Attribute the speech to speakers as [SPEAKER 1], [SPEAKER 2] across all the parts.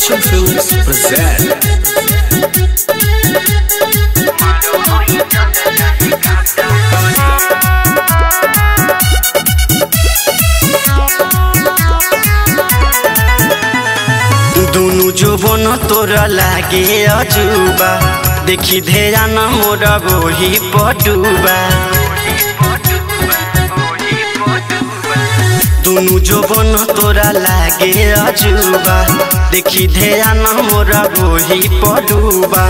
[SPEAKER 1] Action Films present
[SPEAKER 2] दुनु जुबन तोरा लागे अजुबा देखी ध्यान मोर बोही पटुबा दुनु जुबन तोरा लागे अजुबा देखी ध्यान मोर बोही पटुबा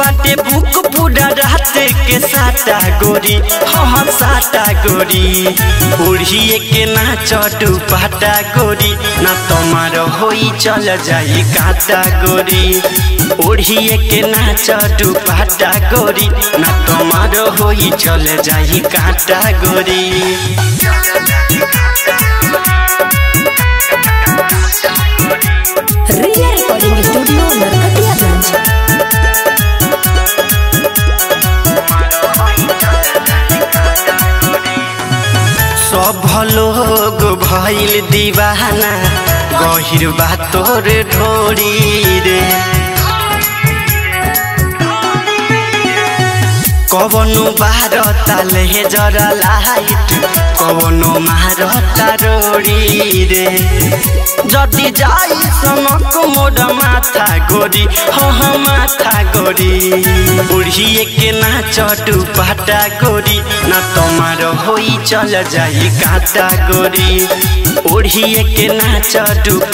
[SPEAKER 2] बाटे बुक पूरा रात के साटा गोरी हाँ साटा गोरी ओढ़िए के नाच पाटा गोरी ना तमार होई चल जाई काटा गोरी ओढ़िए के नाच पाटा गोरी ना तमार होई चल जाई काटा गोरी
[SPEAKER 3] रिया रिकॉर्डिंग स्टूडियो नरकटियागंज।
[SPEAKER 2] सब लोग भइल दीवाना गहिर बा तोर ढोरी रे कवनो बारता लेजर लाइट कवनो मारता रोड़ी रे जदि जाई समक मोर माथा गोरी हाँ माथा गोरी ओढ़िए के नाच पाटा गोरी ना तमार होई चल जाई काटा गोरी ओढ़िए के नाच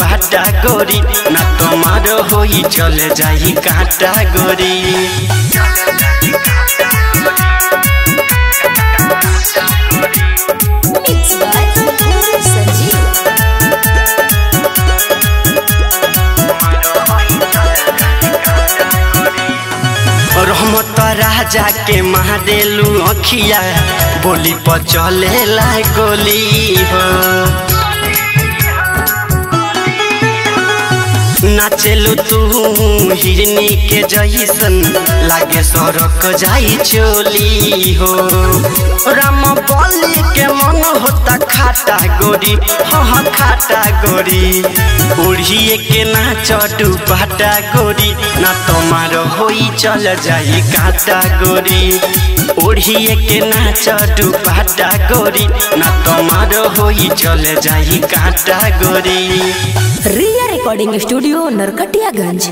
[SPEAKER 2] पाटा गोरी ना तमार होई चल जाई काटा गोरी
[SPEAKER 3] Mixed by Guru Sanjeev।
[SPEAKER 2] रहमत राजा के महादेलू अखिया बोली पर चले ला गोली हो नाचेलू तू हिरनी के जैसन लागे सरक जाई चोली हो राम बलि के मन होता खाटा गोरी हाँ खाटा गोरी ओढ़िए के नाच पाटा गोरी ना तमार होई चल जाई काटा गोरी ओढ़िए के नाच पाटा गोरी ना तमार होई चल जाई काटा गोरी
[SPEAKER 3] रिया रिकॉर्डिंग स्टूडियो नरकटियागंज।